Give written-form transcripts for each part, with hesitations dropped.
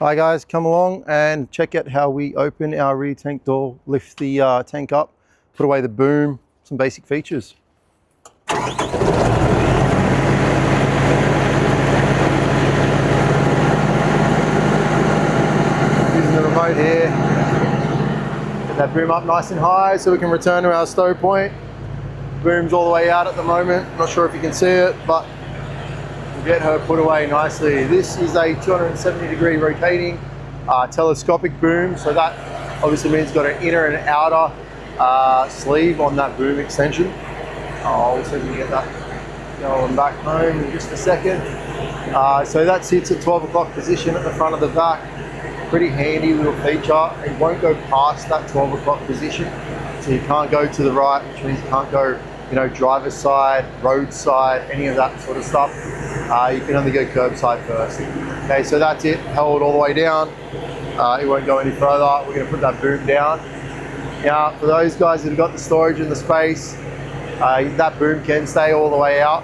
Hi guys, come along and check out how we open our rear tank door, lift the tank up, put away the boom, some basic features. Using the remote here, get that boom up nice and high so we can return to our stow point. Boom's all the way out at the moment, not sure if you can see it, but we'll get her put away nicely. This is a 270-degree rotating telescopic boom, so that obviously means it's got an inner and outer sleeve on that boom extension. I'll also get that going back home in just a second. So that sits at 12 o'clock position at the front of the back. Pretty handy little feature. It won't go past that 12 o'clock position, so you can't go to the right, which means you can't go, driver's side, road side, any of that sort of stuff. You can only go curbside first. Okay, so that's it, held all the way down. It won't go any further. We're going to put that boom down. Now, for those guys that have got the storage and the space, that boom can stay all the way out.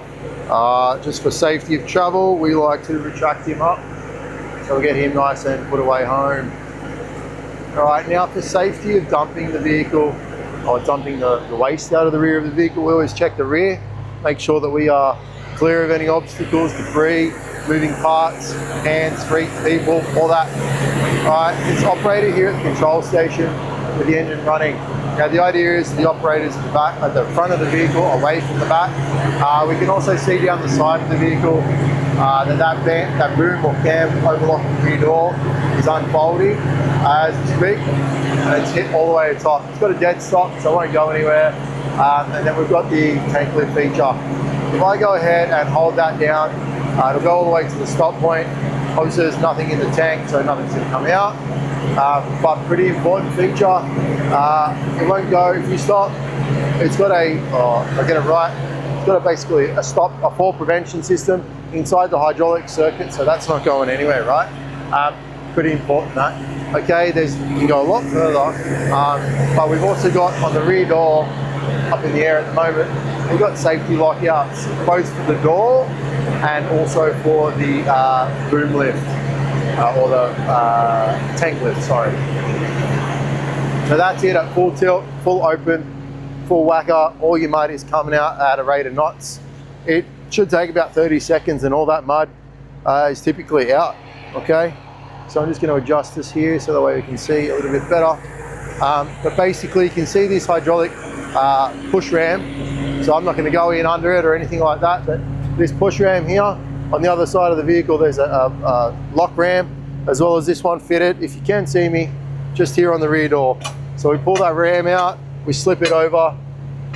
Just for safety of travel, we like to retract him up, so we'll get him nice and put away home. All right, now for safety of dumping the vehicle, or dumping the waste out of the rear of the vehicle, we always check the rear, make sure that we are clear of any obstacles, debris, moving parts, hands, feet, people, all that. All right, it's operated here at the control station with the engine running. Now the idea is the operator's at the back, at the front of the vehicle, away from the back. We can also see down the side of the vehicle that boom or cam overlocking rear door is unfolding as we speak, and it's hit all the way to top. It's got a dead stop, so it won't go anywhere. And then we've got the tank lift feature. If I go ahead and hold that down, it'll go all the way to the stop point. Obviously there's nothing in the tank, so nothing's going to come out. But pretty important feature, it won't go if you stop. It's got it's got basically a fall prevention system inside the hydraulic circuit, so that's not going anywhere, right? Pretty important that. Okay, you can go a lot further, but we've also got on the rear door, up in the air at the moment, we've got safety lockouts, both for the door and also for the boom lift, or the tank lift, sorry. So that's it at full tilt, full open, full whacker. All your mud is coming out at a rate of knots. It should take about 30 seconds and all that mud is typically out, okay? So I'm just going to adjust this here so that way we can see a little bit better. But basically you can see this hydraulic push ram. So I'm not going to go in under it or anything like that, but this push ram here, on the other side of the vehicle there's a lock ram, as well as this one fitted, if you can see me, just here on the rear door. So we pull that ram out, we slip it over.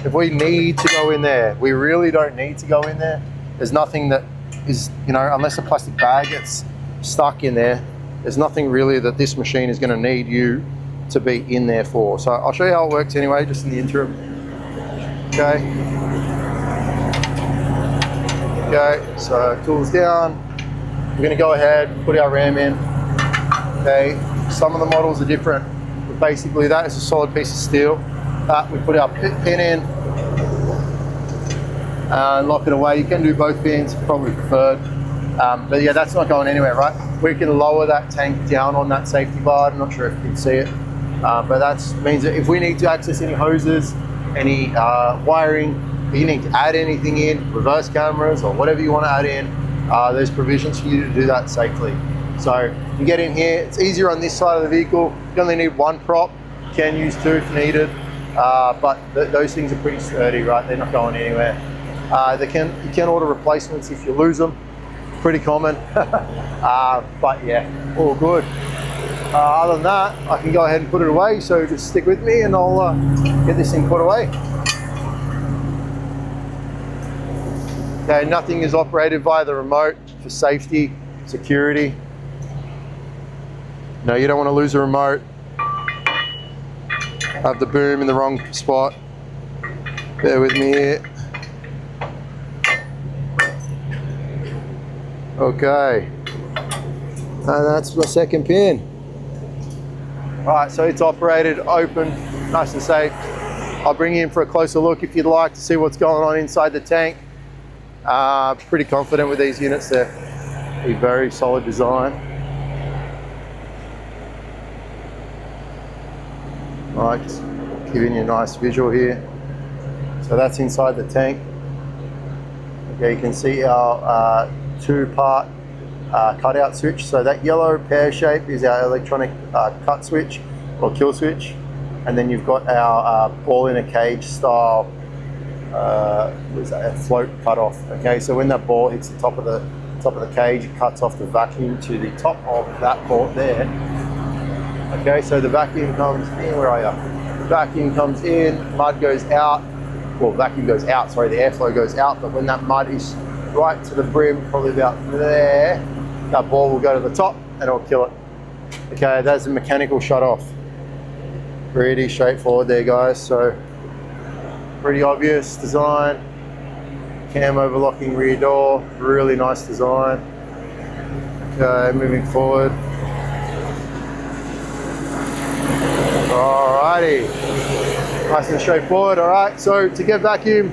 If we need to go in there, we really don't need to go in there. There's nothing that is, unless a plastic bag gets stuck in there, there's nothing really that this machine is going to need you to be in there for. So I'll show you how it works anyway, just in the interim. Okay. Okay, so tools down. We're going to go ahead, put our ram in. Okay, some of the models are different, but basically that is a solid piece of steel. We put our pin in and lock it away. You can do both pins, probably preferred. But yeah, that's not going anywhere, right? We can lower that tank down on that safety bar. I'm not sure if you can see it, but that means that if we need to access any hoses, any wiring, you need to add anything in, reverse cameras or whatever you want to add in, there's provisions for you to do that safely. So you get in here, it's easier on this side of the vehicle. You only need one prop, you can use two if needed, but those things are pretty sturdy, right? They're not going anywhere. You can order replacements if you lose them. Pretty common, but yeah, all good. Other than that, I can go ahead and put it away, so just stick with me and I'll get this thing put away. Okay, nothing is operated via the remote for safety, security. No, you don't want to lose a remote. Have the boom in the wrong spot. Bear with me here. Okay, and that's my second pin. All right, so it's operated, open, nice and safe. I'll bring you in for a closer look if you'd like to see what's going on inside the tank. Pretty confident with these units. They're a very solid design. Alright, just giving you a nice visual here. So that's inside the tank. Okay, you can see our two-part cutout switch. So that yellow pear shape is our electronic cut switch or kill switch, and then you've got our ball in a cage style what is that, a float cut off. Okay, so when that ball hits the top of the cage, it cuts off the vacuum to the top of that port there. Okay, so the vacuum comes in. Where are you? The vacuum comes in, mud goes out. Well, vacuum goes out, sorry, the airflow goes out, but when that mud is right to the brim, probably about there, that ball will go to the top and it'll kill it. Okay, that's a mechanical shut off. Pretty straightforward there, guys. So pretty obvious design. Cam overlocking rear door, really nice design. Okay, moving forward. Alrighty, nice and straightforward. All right, so to get vacuum,